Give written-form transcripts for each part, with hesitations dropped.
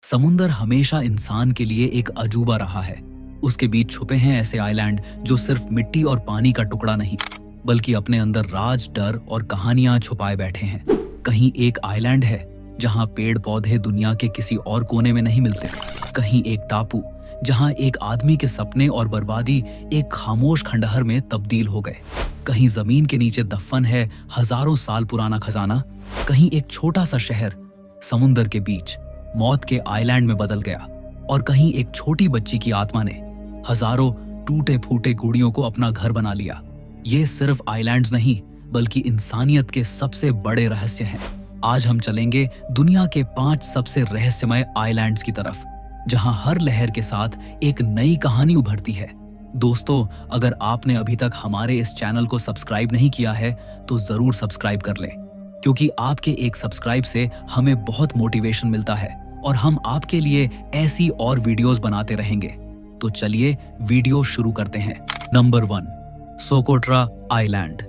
समुंदर हमेशा इंसान के लिए एक अजूबा रहा है। उसके बीच छुपे हैं ऐसे आइलैंड जो सिर्फ मिट्टी और पानी का टुकड़ा नहीं, बल्कि अपने अंदर राज, डर और कहानियां छुपाए बैठे हैं। कहीं एक आइलैंड है जहां पेड़ पौधे दुनिया के किसी और कोने में नहीं मिलते। कहीं एक टापू जहां एक आदमी के सपने और बर्बादी एक खामोश खंडहर में तब्दील हो गए। कहीं जमीन के नीचे दफन है हजारों साल पुराना खजाना। कहीं एक छोटा सा शहर समुंदर के बीच मौत के आइलैंड में बदल गया। और कहीं एक छोटी बच्ची की आत्मा ने हजारों टूटे फूटे गुड़ियों को अपना घर बना लिया। ये सिर्फ आइलैंड्स नहीं, बल्कि इंसानियत के सबसे बड़े रहस्य हैं। आज हम चलेंगे दुनिया के 5 सबसे रहस्यमय आइलैंड्स की तरफ, जहां हर लहर के साथ एक नई कहानी उभरती है। दोस्तों, अगर आपने अभी तक हमारे इस चैनल को सब्सक्राइब नहीं किया है तो जरूर सब्सक्राइब कर लें, क्योंकि आपके एक सब्सक्राइब से हमें बहुत मोटिवेशन मिलता है और हम आपके लिए ऐसी और वीडियोस बनाते रहेंगे। तो चलिए वीडियो शुरू करते हैं। Number 1, Socotra island.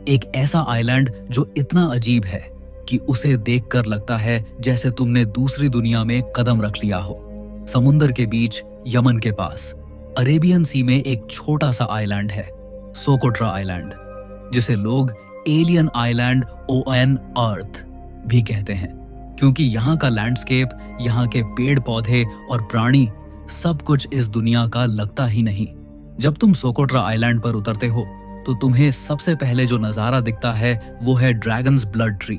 एक ऐसा आइलैंड जो इतना अजीब है कि उसे देखकर लगता है जैसे तुमने दूसरी दुनिया में कदम रख लिया हो। समुंदर के बीच यमन के पास अरेबियन सी में एक छोटा सा आइलैंड है, सोकोट्रा आइलैंड, जिसे लोग एलियन आइलैंड ओन अर्थ भी कहते हैं, क्योंकि यहाँ का लैंडस्केप, यहाँ के पेड़ पौधे और प्राणी सब कुछ इस दुनिया का लगता ही नहीं। जब तुम सोकोट्रा आइलैंड पर उतरते हो तो तुम्हें सबसे पहले जो नजारा दिखता है वो है ड्रैगन्स ब्लड ट्री।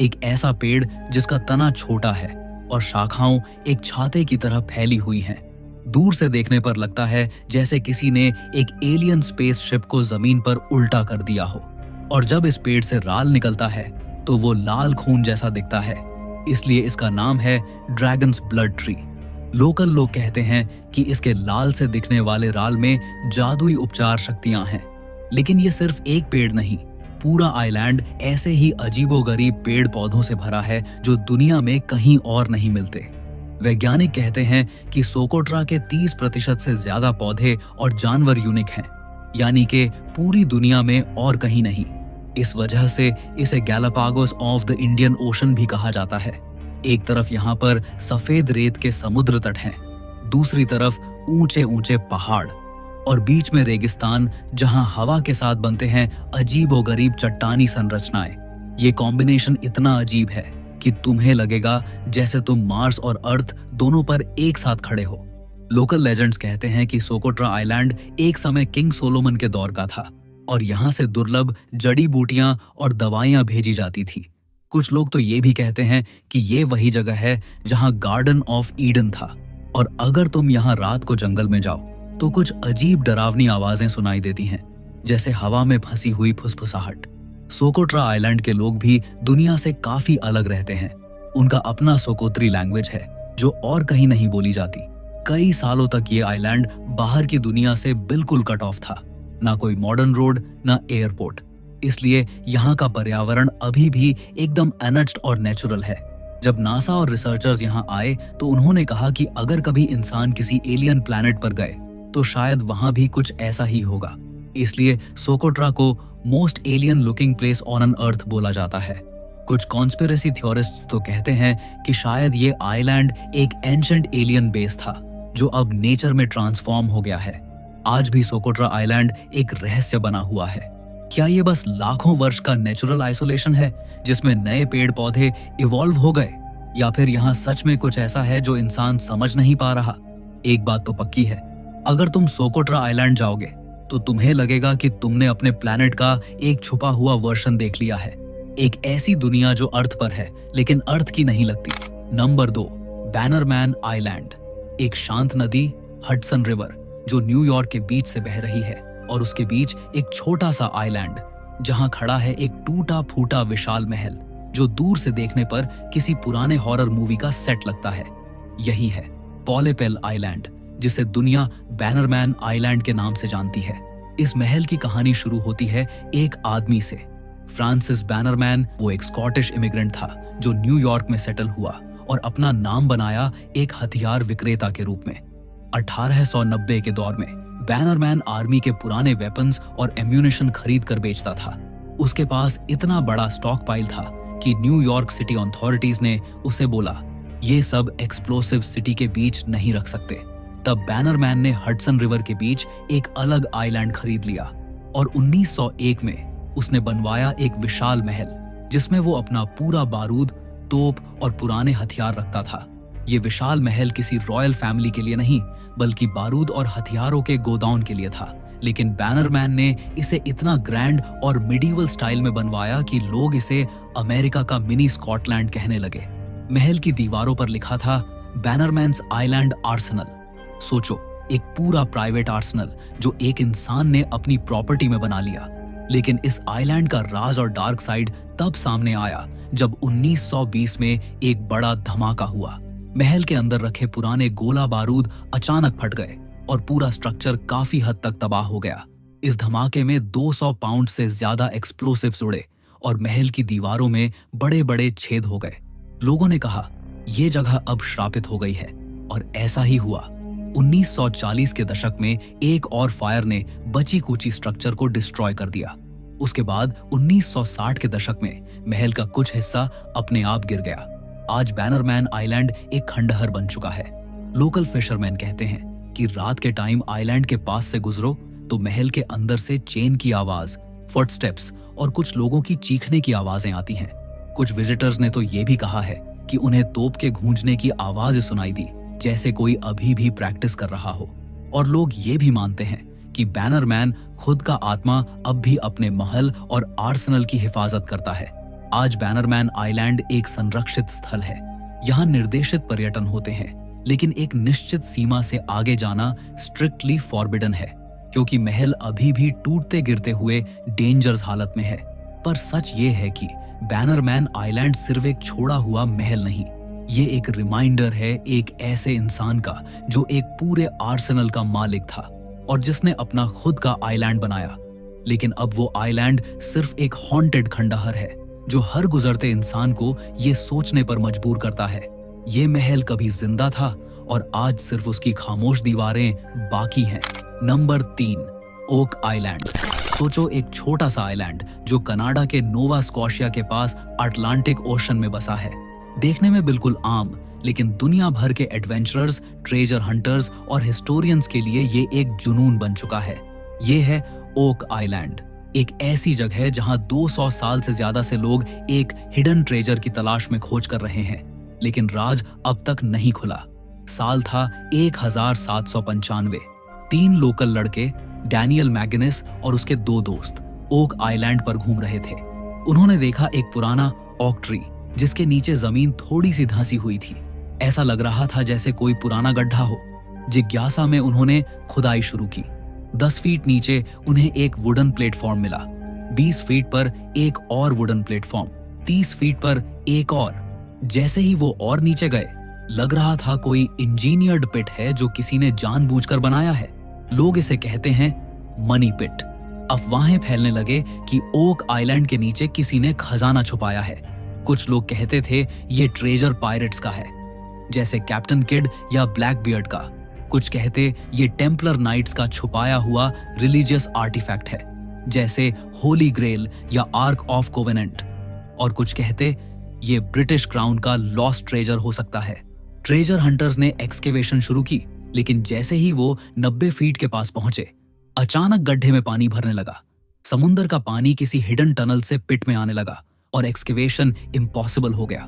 एक ऐसा पेड़ जिसका तना छोटा है और शाखाओं एक छाते की तरह फैली हुई हैं। दूर से देखने पर लगता है जैसे किसी ने एक एलियन स्पेसशिप को जमीन पर उल्टा कर दिया हो। और जब इस पेड़ से राल निकलता है तो वो लाल खून जैसा दिखता है, इसलिए इसका नाम है ड्रैगन्स ब्लड ट्री। लोकल लोग कहते हैं कि इसके लाल से दिखने वाले राल में जादुई उपचार शक्तियां हैं। लेकिन ये सिर्फ एक पेड़ नहीं, पूरा आइलैंड ऐसे ही अजीबोगरीब पेड़ पौधों से भरा है जो दुनिया में कहीं और नहीं मिलते। वैज्ञानिक कहते हैं कि सोकोट्रा के 30% से ज्यादा पौधे और जानवर यूनिक हैं, यानी कि पूरी दुनिया में और कहीं नहीं। इस वजह से इसे Galapagos of the Indian ocean भी कहा जाता है। एक तरफ यहाँ पर सफेद रेत के समुद्र तट हैं, दूसरी तरफ ऊंचे ऊंचे पहाड़ और बीच में रेगिस्तान, जहां हवा के साथ बनते हैं अजीबोगरीब चट्टानी संरचनाएं। ये कॉम्बिनेशन इतना अजीब है कि तुम्हें लगेगा जैसे तुम मार्स और अर्थ दोनों पर एक साथ खड़े हो। लोकल लेजेंड्स कहते हैं कि सोकोट्रा आइलैंड एक समय किंग सोलोमन के दौर का था और यहाँ से दुर्लभ जड़ी बूटियां और दवाइयां भेजी जाती थी। कुछ लोग तो ये भी कहते हैं कि ये वही जगह है जहाँ गार्डन ऑफ ईडन था। और अगर तुम यहाँ रात को जंगल में जाओ तो कुछ अजीब डरावनी आवाजें सुनाई देती हैं, जैसे हवा में फंसी हुई फुसफुसाहट। सोकोट्रा आइलैंड के लोग भी दुनिया से काफी अलग रहते हैं। उनका अपना सोकोत्री लैंग्वेज है जो और कहीं नहीं बोली जाती। कई सालों तक ये आइलैंड बाहर की दुनिया से बिल्कुल कट ऑफ था, ना कोई मॉडर्न रोड, ना एयरपोर्ट। इसलिए यहाँ का पर्यावरण अभी भी एकदम अनटच्ड और नेचुरल है। जब नासा और रिसर्चर्स यहाँ आए तो उन्होंने कहा कि अगर कभी इंसान किसी एलियन प्लैनेट पर गए तो शायद वहां भी कुछ ऐसा ही होगा। इसलिए सोकोट्रा को most alien looking place on an earth बोला जाता है। कुछ कॉन्स्पिरेसी थ्योरिस्ट्स तो कहते हैं कि शायद ये आइलैंड एक एंशिएंट एलियन बेस था जो अब नेचर में ट्रांसफॉर्म हो गया है। आज भी सोकोट्रा आइलैंड एक रहस्य बना हुआ है। क्या ये बस लाखों वर्ष का नेचुरल आइसोलेशन है जिसमें नए पेड़ पौधे इवॉल्व हो गए, या फिर यहाँ सच में कुछ ऐसा है जो इंसान समझ नहीं पा रहा? एक बात तो पक्की है, अगर तुम सोकोट्रा आइलैंड जाओगे तो तुम्हें लगेगा कि तुमने अपने प्लैनेट का एक छुपा हुआ वर्जन देख लिया है। एक ऐसी दुनिया जो अर्थ पर है लेकिन अर्थ की नहीं लगती। Number 2, Bannerman island. एक शांत नदी, हडसन रिवर, जो न्यूयॉर्क के बीच से बह रही है, और उसके बीच एक छोटा सा आइलैंड जहां खड़ा है एक टूटा फूटा विशाल महल जो दूर से देखने पर किसी पुराने हॉरर मूवी का सेट लगता है। यही है पॉलेपेल आइलैंड, जिसे दुनिया बैनरमैन आइलैंड के नाम से जानती है। इस महल की कहानी शुरू होती है एक आदमी से। फ्रांसिस बैनरमैन वो एक स्कॉटिश इमिग्रेंट था जो न्यूयॉर्क में सेटल हुआ और अपना नाम बनाया एक हथियार विक्रेता के रूप में। 1890 के दौर में बैनरमैन आर्मी के पुराने वेपन्स और एम्यूनिशन खरीद कर बेचता था। उसके पास इतना बड़ा स्टॉक पाइल था कि न्यूयॉर्क सिटी अथॉरिटीज ने उसे बोला, ये सब एक्सप्लोसिव सिटी के बीच नहीं रख सकते। तब बैनरमैन ने हडसन रिवर के बीच एक अलग आइलैंड खरीद लिया और 1901 में उसने बनवाया एक विशाल महल जिसमें वो अपना पूरा बारूद, तोप और पुराने हथियार रखता था। ये विशाल महल किसी रॉयल फैमिली के लिए नहीं बल्कि बारूद और हथियारों के गोदाउन के लिए था। लेकिन बैनरमैन ने इसे इतना ग्रैंड और मिडीवल स्टाइल में बनवाया कि लोग इसे अमेरिका का मिनी स्कॉटलैंड कहने लगे। महल की दीवारों पर लिखा था बैनरमैन्स आइलैंड आर्सेनल। सोचो, एक पूरा प्राइवेट आर्सेनल जो एक इंसान ने अपनी प्रॉपर्टी में बना लिया। लेकिन इस आइलैंड का राज और डार्क साइड तब सामने आया जब 1920 में एक बड़ा धमाका हुआ। महल के अंदर रखे पुराने गोला बारूद अचानक फट गए और पूरा स्ट्रक्चर काफी हद तक तबाह हो गया। इस धमाके में 200 पाउंड से ज्यादा एक्सप्लोसिव्स उड़े और महल की दीवारों में बड़े बड़े छेद हो गए। लोगों ने कहा यह जगह अब श्रापित हो गई है, और ऐसा ही हुआ। 1940 के दशक में एक और फायर ने बची कुची स्ट्रक्चर को डिस्ट्रॉय कर दिया। उसके बाद 1960 के दशक में महल का कुछ हिस्सा अपने आप गिर गया। आज बैनरमैन आइलैंड एक खंडहर बन चुका है। लोकल फिशरमैन कहते हैं कि रात के टाइम आइलैंड के पास से गुजरो तो महल के अंदर से चेन की आवाज, फुटस्टेप्स और कुछ लोगों की चीखने की आवाजें आती हैं। कुछ विजिटर्स ने तो ये भी कहा है कि उन्हें तोप के गूंजने की आवाज सुनाई दी, जैसे कोई अभी भी प्रैक्टिस कर रहा हो। और लोग ये भी मानते हैं कि बैनरमैन खुद का आत्मा अब भी अपने महल और आर्सेनल की हिफाजत करता है। आज बैनरमैन आइलैंड एक संरक्षित स्थल है। यहाँ निर्देशित पर्यटन होते हैं, लेकिन एक निश्चित सीमा से आगे जाना स्ट्रिक्टली फॉरबिडन है, क्योंकि महल अभी भी टूटते गिरते हुए डेंजरस हालत में है। पर सच ये है कि बैनरमैन आइलैंड सिर्फ एक छोड़ा हुआ महल नहीं, ये एक रिमाइंडर है एक ऐसे इंसान का जो एक पूरे आर्सेनल का मालिक था और जिसने अपना खुद का आइलैंड बनाया। लेकिन अब वो आइलैंड सिर्फ एक हॉन्टेड खंडहर है जो हर गुजरते इंसान को ये सोचने पर मजबूर करता है ये महल कभी जिंदा था और आज सिर्फ उसकी खामोश दीवारें बाकी हैं। Number 3, Oak Island. सोचो, एक छोटा सा आइलैंड जो कनाडा के नोवा स्कॉशिया के पास अटलांटिक ओशन में बसा है। देखने में बिल्कुल आम, लेकिन दुनिया भर के एडवेंचरर्स, ट्रेजर हंटर्स और हिस्टोरियंस के लिए ये एक जुनून बन चुका है। ये है ओक आइलैंड, एक ऐसी जगह है जहां 200 साल से ज्यादा से लोग एक हिडन ट्रेजर की तलाश में खोज कर रहे हैं, लेकिन राज अब तक नहीं खुला। साल था 1795। 3 लोकल लड़के, डैनियल मैगनिस और उसके 2 दोस्त, ओक आइलैंड पर घूम रहे थे। उन्होंने देखा एक पुराना ओक ट्री जिसके नीचे जमीन थोड़ी सी धंसी हुई थी। ऐसा लग रहा था जैसे कोई पुराना गड्ढा हो। जिज्ञासा में उन्होंने खुदाई शुरू की। 10 फीट नीचे उन्हें एक वुडन प्लेटफॉर्म मिला, 20 फीट पर एक और वुडन प्लेटफॉर्म, 30 फीट पर एक और। जैसे ही वो और नीचे गए, लग रहा था कोई इंजीनियर्ड पिट है जो किसी ने जानबूझकर बनाया है। लोग इसे कहते हैं मनी पिट। अफवाहें फैलने लगे कि ओक आइलैंड के नीचे किसी ने खजाना छुपाया है। कुछ लोग कहते थे ये ट्रेजर पायरेट्स का है, जैसे कैप्टन किड या ब्लैक बियर्ड का। कुछ कहते ये टेम्पलर नाइट्स का छुपाया हुआ रिलीजियस आर्टिफैक्ट है, जैसे होली ग्रेल या आर्क ऑफ कोवेनेंट। और कुछ कहते ये ब्रिटिश क्राउन का लॉस्ट ट्रेजर हो सकता है। ट्रेजर हंटर्स ने एक्सकेवेशन शुरू की, लेकिन जैसे ही वो 90 फीट के पास पहुंचे, अचानक गड्ढे में पानी भरने लगा। समुंदर का पानी किसी हिडन टनल से पिट में आने लगा और एक्सकेवेशन इम्पॉसिबल हो गया।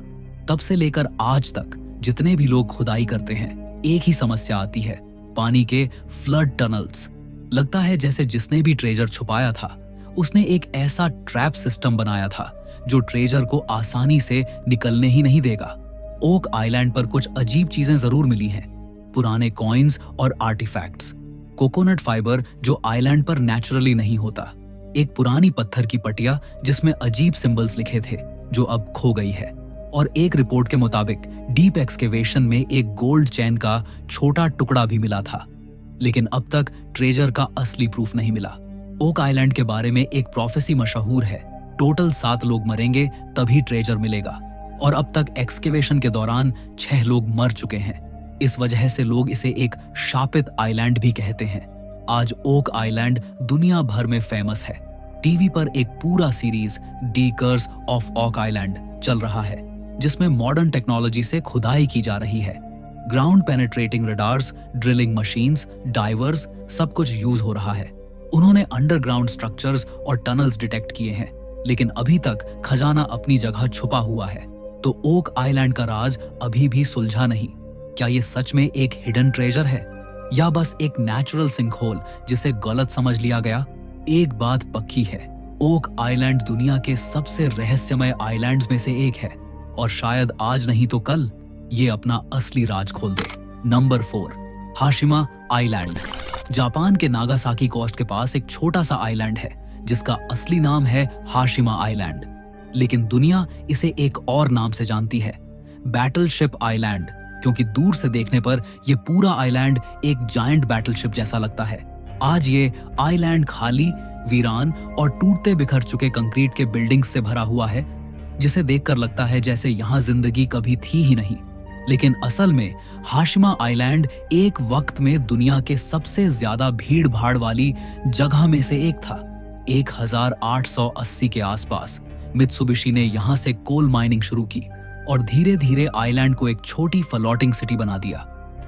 तब से लेकर आज तक जितने भी लोग खुदाई करते हैं, एक ही समस्या आती है, पानी के फ्लड टनल्स। लगता है जैसे जिसने भी ट्रेजर छुपाया था उसने एक ऐसा ट्रैप सिस्टम बनाया था जो ट्रेजर को आसानी से निकलने ही नहीं देगा। ओक आइलैंड पर कुछ अजीब चीजें जरूर मिली हैं, पुराने कॉइन्स और आर्टिफैक्ट्स, कोकोनट फाइबर जो आइलैंड पर नेचुरली नहीं होता, एक पुरानी पत्थर की पटिया जिसमें अजीब सिंबल्स लिखे थे जो अब खो गई है, और एक रिपोर्ट के मुताबिक डीप एक्सकेवेशन में एक गोल्ड चेन का छोटा टुकड़ा भी मिला था। लेकिन अब तक ट्रेजर का असली प्रूफ नहीं मिला। ओक आइलैंड के बारे में एक प्रोफेसी मशहूर है, टोटल 7 लोग मरेंगे तभी ट्रेजर मिलेगा, और अब तक एक्सकेवेशन के दौरान 6 लोग मर चुके हैं। इस वजह से लोग इसे एक शापित आइलैंड भी कहते हैं। आज ओक आइलैंड दुनिया भर में फेमस है। टीवी पर एक पूरा series the curse of Oak Island चल रहा है, जिसमें मॉडर्न टेक्नोलॉजी से खुदाई की जा रही है। Ground penetrating radars, drilling machines, diverse, सब कुछ यूज हो रहा है। उन्होंने अंडरग्राउंड स्ट्रक्चर्स और टनल्स डिटेक्ट किए हैं, लेकिन अभी तक खजाना अपनी जगह छुपा हुआ है। तो ओक आइलैंड का राज अभी भी सुलझा नहीं। क्या ये सच में एक हिडन ट्रेजर है या बस एक नेचुरल सिंकहोल जिसे गलत समझ लिया गया? एक बात पक्की है, ओक आइलैंड दुनिया के सबसे रहस्यमय आइलैंड्स में से एक है और शायद आज नहीं तो कल ये अपना असली राज खोल दे। Number 4, Hashima island. जापान के नागासाकी कोस्ट के पास एक छोटा सा आइलैंड है जिसका असली नाम है हाशिमा आइलैंड, लेकिन दुनिया इसे एक और नाम से जानती है, बैटलशिप आइलैंड, क्योंकि दूर से देखने पर यह पूरा आइलैंड एक जायंट बैटलशिप जैसा लगता है। आज ये आइलैंड खाली, वीरान और टूटते बिखर चुके कंक्रीट के बिल्डिंग्स से भरा हुआ है, जिसे देखकर लगता है जैसे यहाँ जिंदगी कभी थी ही नहीं। लेकिन असल में हाशिमा आइलैंड एक वक्त में दुनिया के सबसे ज्यादा भीड़ भाड़ वाली जगह में से एक था। 1880 के आसपास मित्सुबिशी ने यहाँ से कोल माइनिंग शुरू की और धीरे धीरे आइलैंड को एक छोटी फ्लोटिंग सिटी बना दिया।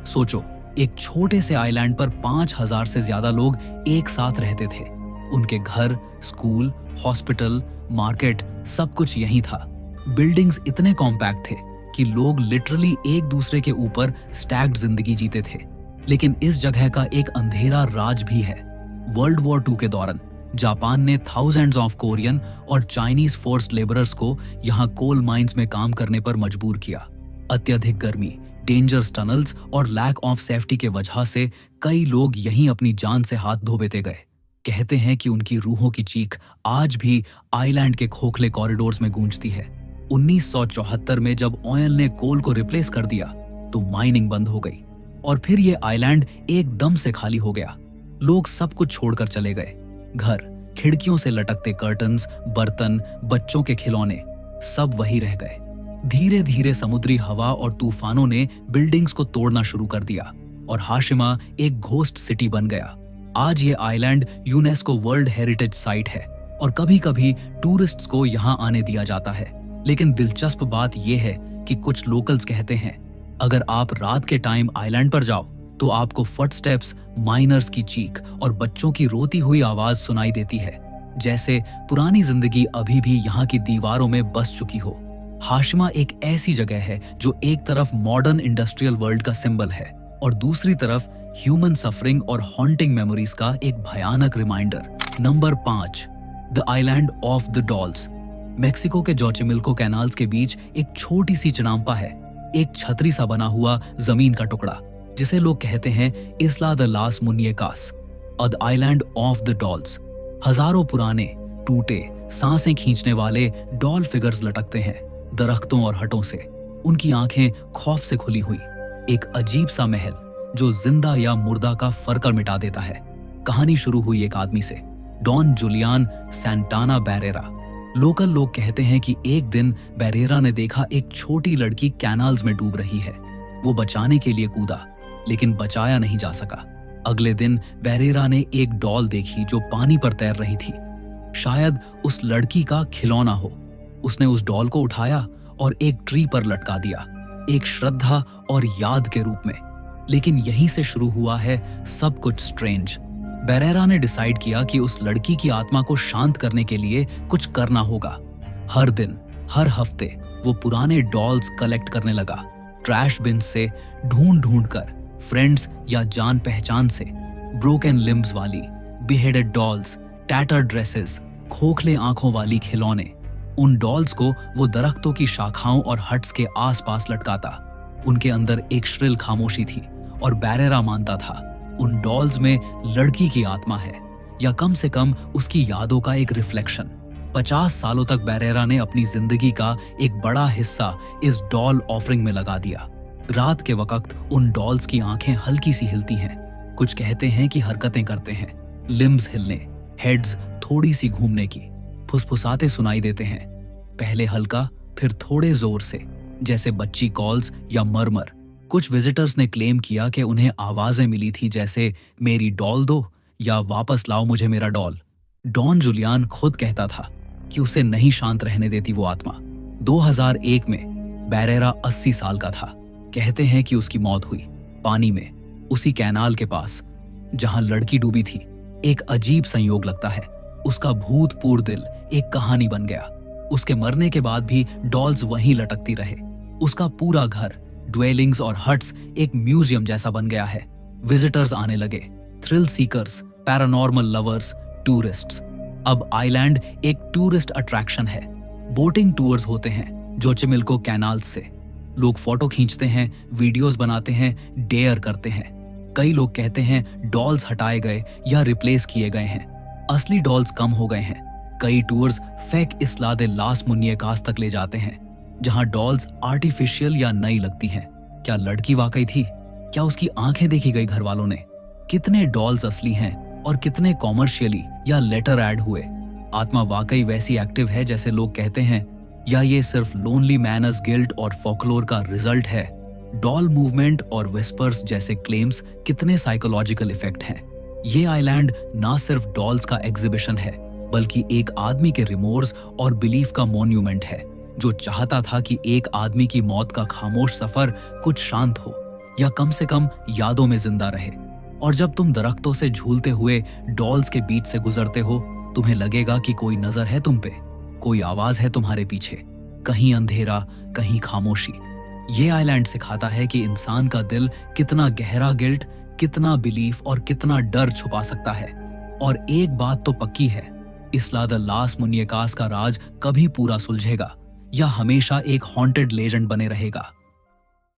सोचो, एक छोटे से आइलैंड पर 5000 से ज्यादा लोग एक साथ रहते थे। उनके घर, स्कूल, हॉस्पिटल, मार्केट, सब कुछ यहीं था। बिल्डिंग्स इतने कॉम्पैक्ट थे कि लोग लिटरली एक दूसरे के ऊपर स्टैक्ड जिंदगी जीते थे। लेकिन इस जगह का एक अंधेरा राज भी है। वर्ल्ड वॉर 2 के दौरान जापान ने थाउजेंड्स ऑफ कोरियन और चाइनीज फोर्स्ड लेबरर्स को यहाँ कोल माइंस में काम करने पर मजबूर किया। अत्यधिक गर्मी, डेंजरस टनल्स और लैक ऑफ सेफ्टी के वजह से कई लोग यहीं अपनी जान से हाथ धो बेते गए। कहते हैं कि उनकी रूहों की चीख आज भी आइलैंड के खोखले कॉरिडोर्स में गूंजती है। 1974 में जब ऑयल ने कोल को रिप्लेस कर दिया तो माइनिंग बंद हो गई और फिर ये आइलैंड एकदम से खाली हो गया। लोग सब कुछ छोड़कर चले गए। घर, खिड़कियों से लटकते कर्टन्स, बर्तन, बच्चों के खिलौने, सब वही रह गए। धीरे धीरे समुद्री हवा और तूफानों ने बिल्डिंग्स को तोड़ना शुरू कर दिया और हाशिमा एक घोस्ट सिटी बन गया। आज ये island UNESCO world heritage site है और कभी कभी टूरिस्ट्स को यहाँ आने दिया जाता है। लेकिन दिलचस्प बात यह है कि कुछ लोकल्स कहते हैं अगर आप रात के टाइम आइलैंड पर जाओ तो आपको फुटस्टेप्स, माइनर्स की चीख और बच्चों की रोती हुई आवाज सुनाई देती है, जैसे पुरानी जिंदगी अभी भी यहाँ की दीवारों में बस चुकी हो। हाशिमा एक ऐसी जगह है जो एक तरफ मॉडर्न इंडस्ट्रियल वर्ल्ड का सिंबल है और दूसरी तरफ ह्यूमन सफरिंग और हॉन्टिंग मेमोरीज का एक भयानक reminder. Number 5, the island of the dolls. Mexico के जोचिमिल्को कैनाल्स के बीच एक छोटी सी चनाम्पा है, एक छतरी सा बना हुआ जमीन का टुकड़ा जिसे लोग कहते हैं Isla de las Munecas, the island of the dolls. हजारों पुराने, टूटे, सांसें खींचने वाले डॉल फिगर्स लटकते हैं दरख्तों और हटों से, उनकी आंखें खौफ से खुली हुई। एक अजीब सा महल जो जिंदा या मुर्दा का फर्क मिटा देता है। कहानी शुरू हुई एक आदमी से, Don Julian Santana Barrera. Local लोग कहते हैं कि एक दिन बैरेरा ने देखा एक छोटी लड़की कैनाल्स में डूब रही है। वो बचाने के लिए कूदा लेकिन बचाया नहीं जा सका। अगले दिन बैरेरा ने एक डॉल देखी जो पानी पर तैर रही थी, शायद उस लड़की का खिलौना हो। उसने उस डॉल को उठाया और एक ट्री पर लटका दिया, एक श्रद्धा और याद के रूप में। लेकिन यहीं से शुरू हुआ है सब कुछ स्ट्रेंज। बैरेरा ने डिसाइड किया कि उस लड़की की आत्मा को शांत करने के लिए कुछ करना होगा। हर दिन, हर हफ्ते वो पुराने डॉल्स कलेक्ट करने लगा, ट्रैश बिन से ढूंढ ढूंढ कर, फ्रेंड्स या जान पहचान से। ब्रोकन लिम्ब्स वाली, बिहेडेड डॉल्स, टैटर्ड ड्रेसेस, खोखले आंखों वाली खिलौने। उन डॉल्स को वो दरख्तों की शाखाओं और हट्स के आसपास लटकाता। उनके अंदर एक श्रिल खामोशी थी और बैरेरा मानता था उन डॉल्स में लड़की की आत्मा है, या कम से कम उसकी यादों का एक रिफ्लेक्शन। 50 सालों तक बैरेरा ने अपनी जिंदगी का एक बड़ा हिस्सा इस डॉल ऑफरिंग में लगा दिया। रात के वक्त उन डॉल्स की आंखें हल्की सी हिलती हैं, कुछ कहते हैं कि हरकतें करते हैं, लिम्स हिलने, हेड्स थोड़ी सी घूमने की, फुसफुसाते सुनाई देते हैं, पहले हल्का फिर थोड़े जोर से, जैसे बच्ची कॉल्स या मरमर। कुछ विजिटर्स ने क्लेम किया कि उन्हें आवाजें मिली थी जैसे मेरी डॉल दो या वापस लाओ मुझे मेरा डॉल। डॉन जुलियान खुद कहता था कि उसे नहीं शांत रहने देती वो आत्मा। 2001 में बैरेरा 80 साल का था। कहते हैं कि उसकी मौत हुई पानी में, उसी कैनाल के पास जहां लड़की डूबी थी। एक अजीब संयोग लगता है, उसका भूतपूर्व दिल एक कहानी बन गया। उसके मरने के बाद भी डॉल्स वहीं लटकती रहे। उसका पूरा घर, ड्वेलिंग्स और हट्स एक म्यूजियम जैसा बन गया है। विजिटर्स आने लगे, thrill seekers, paranormal lovers, tourists. अब आइलैंड एक टूरिस्ट अट्रैक्शन है। बोटिंग टूर्स होते हैं जोचिमिल्को कैनाल से। लोग फोटो खींचते हैं, वीडियोस बनाते हैं, डेयर करते हैं। कई लोग कहते हैं डॉल्स हटाए गए या रिप्लेस किए गए हैं, असली डॉल्स कम हो गए हैं। कई टूर्स फेक इस्ला दे लास मुनियकास तक ले जाते हैं, जहां डॉल्स आर्टिफिशियल या नई लगती हैं। क्या लड़की वाकई थी? क्या उसकी आंखें देखी गई घर वालों ने? कितने डॉल्स असली हैं और कितने कॉमर्शियली या लेटर ऐड हुए? आत्मा वाकई वैसी एक्टिव है जैसे लोग कहते हैं, या ये सिर्फ लोनली मैनर्स गिल्ट और फोकलोर का रिजल्ट है? डॉल मूवमेंट और विस्पर्स जैसे क्लेम्स कितने साइकोलॉजिकल इफेक्ट हैं? ये आइलैंड ना सिर्फ डॉल्स का एग्जीबिशन है, बल्कि एक आदमी के रिमोर्स और बिलीफ का मॉन्यूमेंट है, जो चाहता था कि एक आदमी की मौत का खामोश सफर कुछ शांत हो, या कम से कम यादों में जिंदा रहे। और जब तुम दरख्तों से झूलते हुए डॉल्स के बीच से गुजरते हो, तुम्हें लगेगा कि कोई नजर है तुम पे, कोई आवाज है तुम्हारे पीछे, कहीं अंधेरा, कहीं खामोशी। ये आइलैंड सिखाता है कि इंसान का दिल कितना गहरा गिल्ट, कितना बिलीफ और कितना डर छुपा सकता है। और एक बात तो पक्की है, इस्ला द लास मुनियकास का राज कभी पूरा सुलझेगा या हमेशा एक हॉन्टेड लेजेंड बने रहेगा।